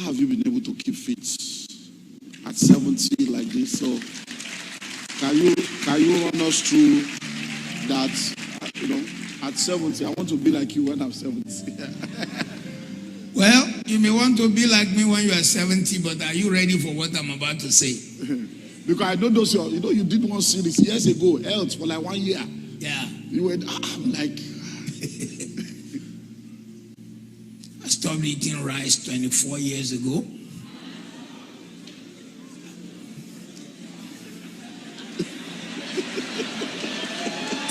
have you been able to keep fit at 70 like this? So can you run us through that? At 70, I want to be like you when I'm 70. Well, you may want to be like me when you are 70, but are you ready for what I'm about to say? Because I know those, you did one series years ago, health for like 1 year. Yeah. You went, I'm like. I stopped eating rice 24 years ago.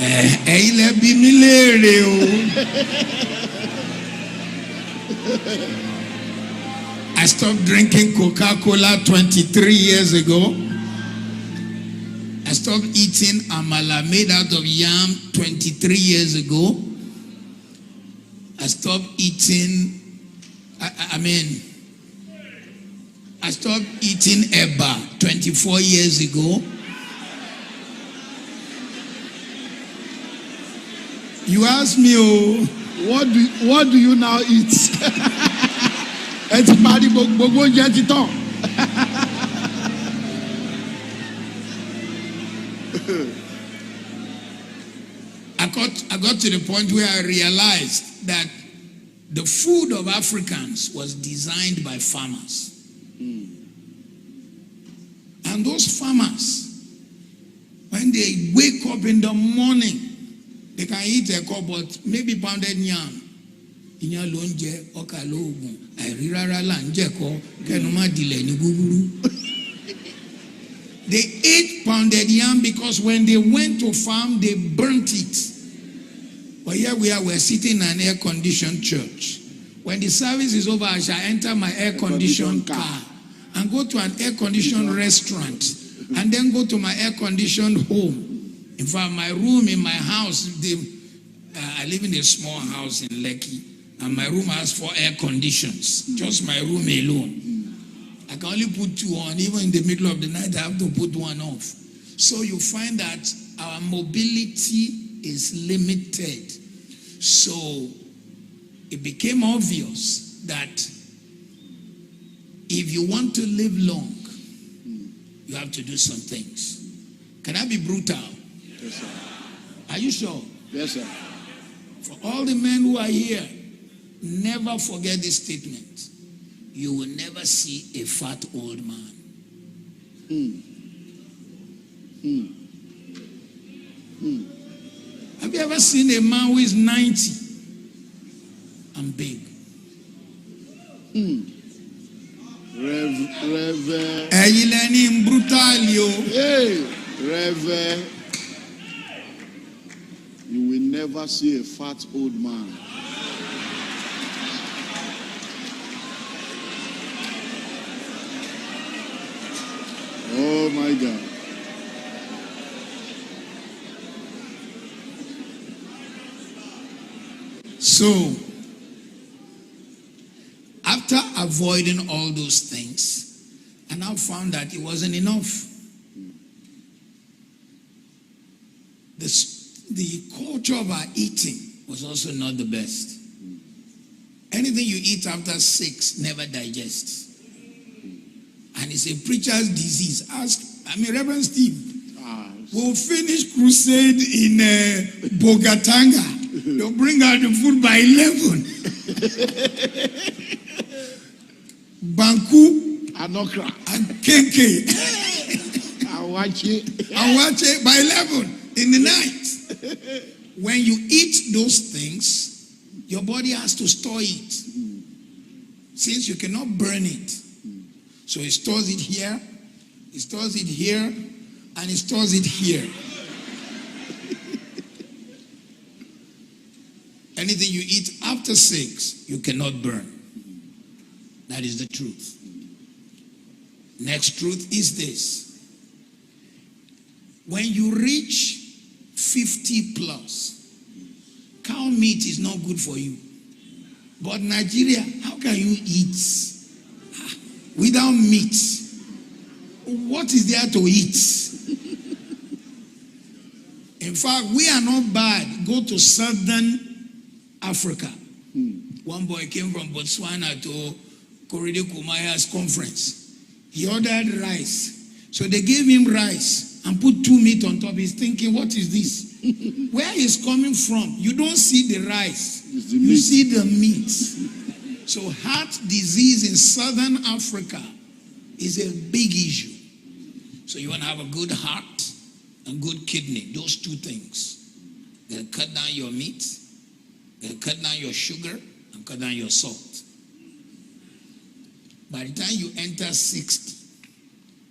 I stopped drinking Coca-Cola 23 years ago. I stopped eating amala made out of yam 23 years ago. I stopped eating, I stopped eating eba 24 years ago. You ask me, what do you now eat? I got to the point where I realized that the food of Africans was designed by farmers. And those farmers, when they wake up in the morning, they can eat a cup, but maybe pounded yam. They ate pounded yam because when they went to farm, they burnt it. But here we are, we're sitting in an air-conditioned church. When the service is over, I shall enter my air-conditioned car and go to an air-conditioned restaurant and then go to my air-conditioned home. In fact, my room in my house, I live in a small house in Lekki, and my room has 4 air conditions, just my room alone. I can only put 2 on. Even in the middle of the night, I have to put 1 off. So you find that our mobility is limited. So it became obvious that if you want to live long, you have to do some things. Can I be brutal? Yes, sir. Are you sure? Yes, sir. For all the men who are here, never forget this statement. You will never see a fat old man. Have you ever seen a man who is 90 and big? Reverend, you will never see a fat old man. Oh my God. So, after avoiding all those things, I now found that it wasn't enough. The culture of our eating was also not the best. Anything you eat after 6 never digests. And it's a preacher's disease. Reverend Steve, we'll finish crusade in Bogatanga. They'll bring out the food by 11. Banku, Anokra, and Kenke, Awache by 11 in the night. When you eat those things, your body has to store it. Since you cannot burn it. So it stores it here, it stores it here, and it stores it here. Anything you eat after 6, you cannot burn. That is the truth. Next truth is this. When you reach 50 plus, cow meat is not good for you. But Nigeria, how can you eat without meat? What is there to eat? In fact, we are not bad. Go to southern Africa. One boy came from Botswana to Korede Kumaya's conference. He ordered rice. So they gave him rice and put 2 meat on top. He's thinking, what is this? Where is coming from? You don't see the rice. You see the meat. So heart disease in southern Africa is a big issue. So you want to have a good heart and good kidney. Those 2 things. You gotta cut down your meat, you gotta cut down your sugar, and cut down your salt. By the time you enter 60,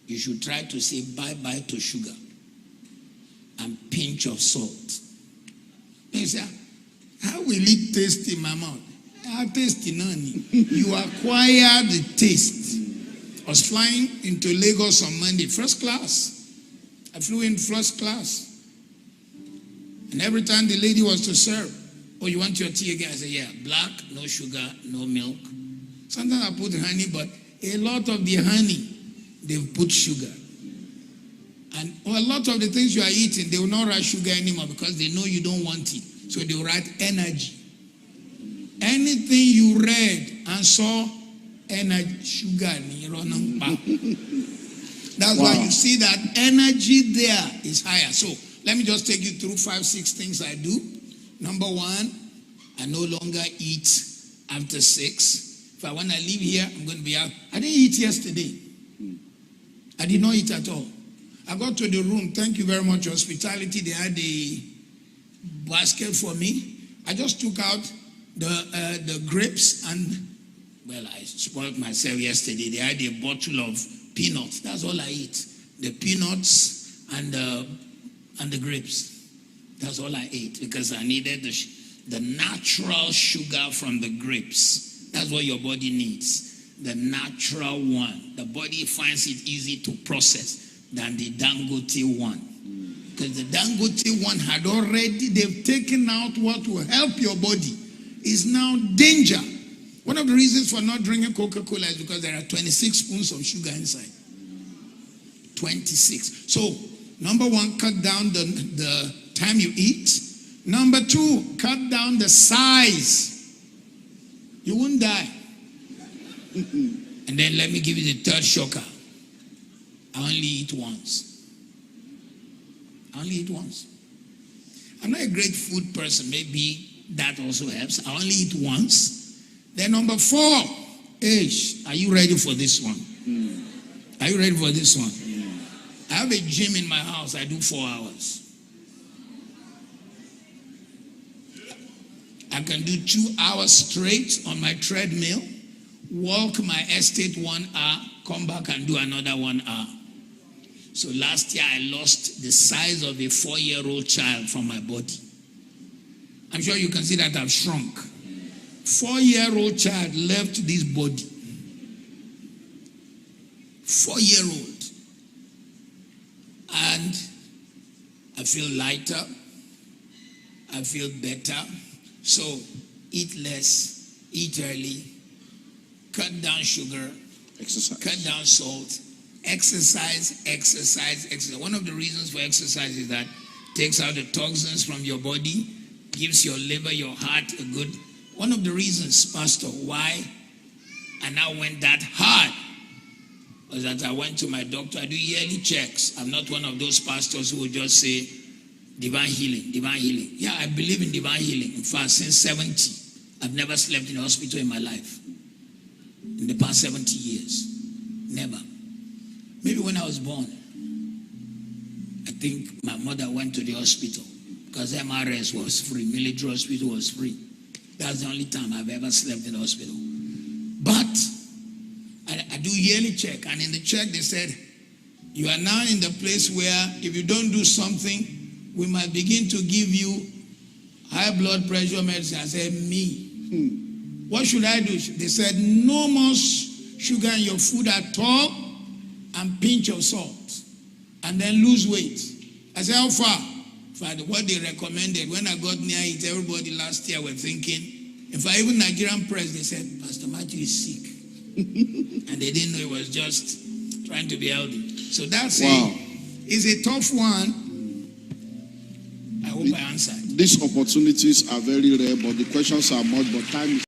you should try to say bye-bye to sugar and pinch of salt. You say, how will it taste in my mouth? I'll taste in none. You acquire the taste. I was flying into Lagos on Monday, first class. I flew in first class. And every time the lady was to serve, oh, you want your tea again? I said, yeah, black, no sugar, no milk. Sometimes I put honey, but a lot of the honey, they've put sugar. And a lot of the things you are eating, they will not write sugar anymore because they know you don't want it. So they will write energy. Anything you read and saw, energy, sugar. That's why you see that energy there is higher. So let me just take you through 5, 6 things I do. Number 1, I no longer eat after 6. If I want to leave here, I'm going to be out. I didn't eat yesterday. I did not eat at all. I got to the room. Thank you very much, hospitality. They had a basket for me. I just took out the grapes and, well, I spoiled myself yesterday. They had a bottle of peanuts. That's all I eat. The peanuts and the grapes. That's all I ate because I needed the natural sugar from the grapes. That's what your body needs. The natural one. The body finds it easy to process than the Dangote one. Because the Dangote one had already, they've taken out what will help your body. It's now danger. One of the reasons for not drinking Coca-Cola is because there are 26 spoons of sugar inside. 26. So, number 1, cut down the time you eat. Number 2, cut down the size. You won't die. And then let me give you the third shocker. I only eat once. I only eat once. I'm not a great food person. Maybe that also helps. I only eat once. Then number 4, are you ready for this one? Are you ready for this one? I have a gym in my house. I do 4 hours. I can do 2 hours straight on my treadmill, walk my estate 1 hour, come back and do another 1 hour. So last year I lost the size of a 4-year-old child from my body. I'm sure you can see that I've shrunk. 4-year-old child left this body. 4-year-old. And I feel lighter. I feel better. So eat less, eat early, cut down sugar, Exercise. cut down salt, exercise. One of the reasons for exercise is that it takes out the toxins from your body, gives your liver, your heart a good. One of the reasons, Pastor, why I now went that hard was that I went to my doctor. I do yearly checks. I'm not one of those pastors who will just say, divine healing, divine healing. Yeah, I believe in divine healing. In fact, since 70, I've never slept in a hospital in my life. In the past 70 years. Never. Maybe when I was born, I think my mother went to the hospital because MRS was free. Military hospital was free. That's the only time I've ever slept in the hospital. But I do yearly check. And in the check, they said, you are now in the place where if you don't do something, we might begin to give you high blood pressure medicine. I said, me. What should I do? They said, no more sugar in your food at all and pinch of salt. And then lose weight. I said, how far? What they recommended. When I got near it, everybody last year were thinking, in fact, even Nigerian press, they said, Pastor Matthew is sick. And they didn't know it was just trying to be healthy. So that's it's a tough one. I hope I answered. These opportunities are very rare, but the questions are much, but time is